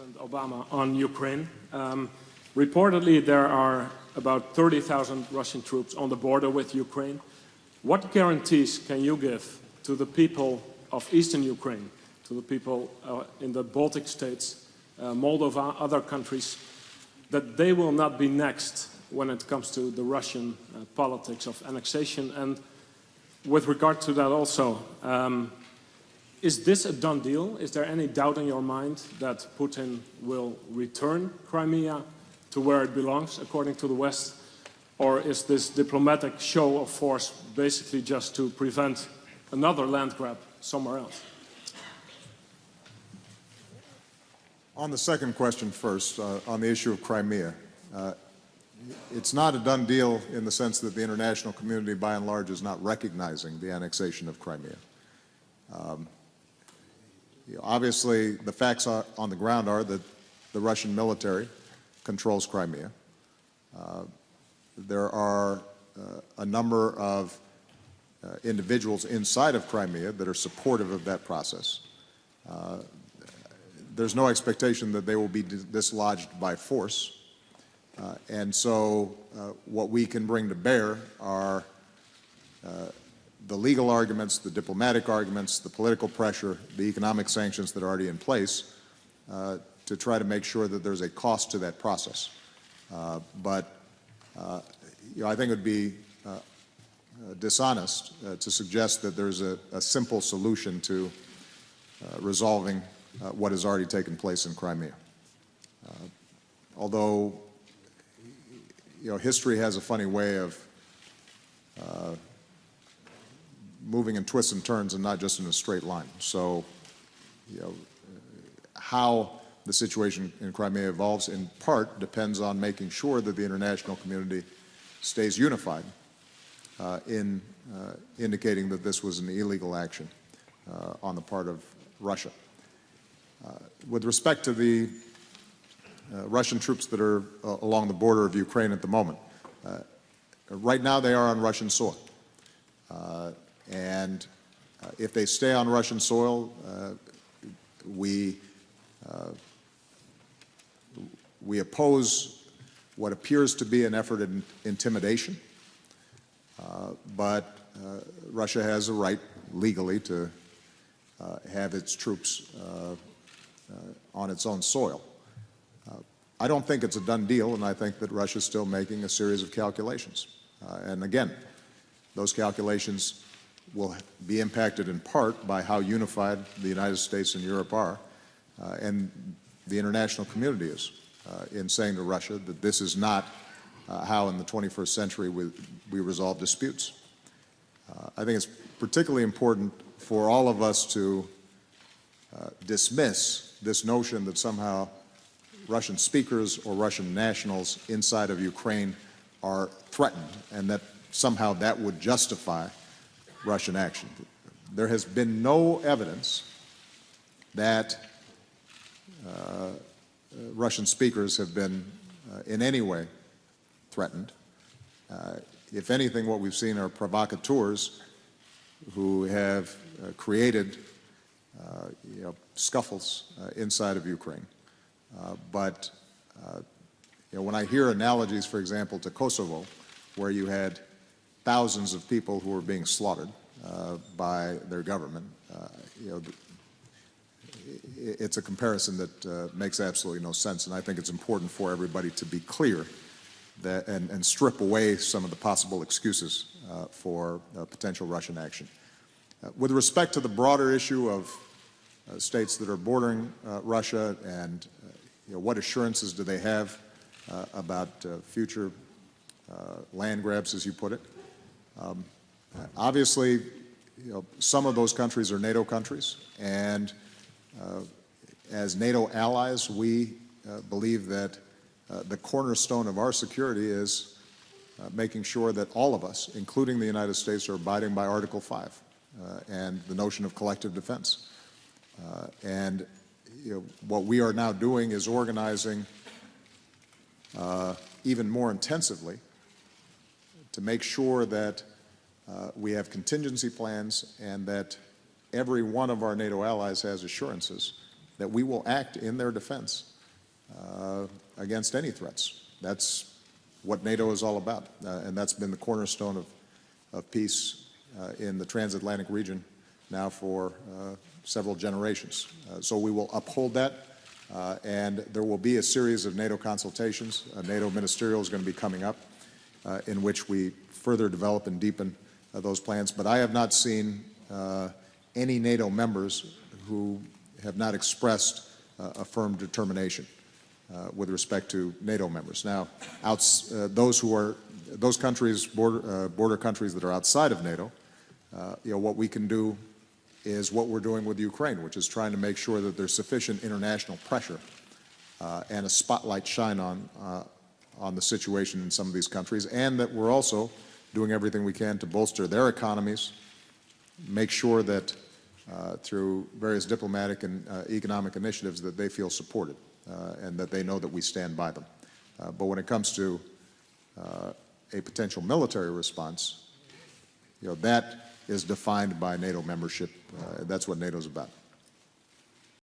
President Obama on Ukraine. Reportedly, there are about 30,000 Russian troops on the border with Ukraine. What guarantees can you give to the people of eastern Ukraine, to the people in the Baltic states, Moldova, other countries, that they will not be next when it comes to the Russian politics of annexation? And with regard to that also, is this a done deal? Is there any doubt in your mind that Putin will return Crimea to where it belongs, according to the West? Or is this diplomatic show of force basically just to prevent another land grab somewhere else? On the second question first, on the issue of Crimea, it's not a done deal in the sense that the international community, by and large, is not recognizing the annexation of Crimea. Obviously, the facts on the ground are that the Russian military controls Crimea. There are a number of individuals inside of Crimea that are supportive of that process. There's no expectation that they will be dislodged by force. And so what we can bring to bear are the legal arguments, the diplomatic arguments, the political pressure, the economic sanctions that are already in place to try to make sure that there's a cost to that process. But I think it would be dishonest to suggest that there's a simple solution to resolving what has already taken place in Crimea. Although, history has a funny way of moving in twists and turns and not just in a straight line. So, how the situation in Crimea evolves in part depends on making sure that the international community stays unified in indicating that this was an illegal action on the part of Russia. With respect to the Russian troops that are along the border of Ukraine at the moment, right now they are on Russian soil. And if they stay on Russian soil, we oppose what appears to be an effort at intimidation, but Russia has a right legally to have its troops on its own soil. I don't think it's a done deal, and I think that Russia's still making a series of calculations. And again, those calculations will be impacted in part by how unified the United States and Europe are, and the international community is, in saying to Russia that this is not how in the 21st century we resolve disputes. I think it's particularly important for all of us to dismiss this notion that somehow Russian speakers or Russian nationals inside of Ukraine are threatened and that somehow that would justify Russian action. There has been no evidence that Russian speakers have been in any way threatened. If anything, what we've seen are provocateurs who have created scuffles inside of Ukraine. But when I hear analogies, for example, to Kosovo, where you had thousands of people who were being slaughtered by their government, it's a comparison that makes absolutely no sense. And I think it's important for everybody to be clear that, and strip away some of the possible excuses for potential Russian action. With respect to the broader issue of states that are bordering Russia and what assurances do they have about future land grabs, as you put it. Obviously, some of those countries are NATO countries, and as NATO allies, we believe that the cornerstone of our security is making sure that all of us, including the United States, are abiding by Article 5 and the notion of collective defense. And what we are now doing is organizing even more intensively to make sure that we have contingency plans and that every one of our NATO allies has assurances that we will act in their defense against any threats. That's what NATO is all about, and that's been the cornerstone of peace in the transatlantic region now for several generations. So we will uphold that, and there will be a series of NATO consultations. A NATO ministerial is going to be coming up in which we further develop and deepen those plans. But I have not seen any NATO members who have not expressed a firm determination with respect to NATO members. Now, those countries, border countries that are outside of NATO, what we can do is what we're doing with Ukraine, which is trying to make sure that there's sufficient international pressure and a spotlight shine on the situation in some of these countries, and that we're also doing everything we can to bolster their economies, make sure that through various diplomatic and economic initiatives that they feel supported and that they know that we stand by them. But when it comes to a potential military response, that is defined by NATO membership. That's what NATO's about.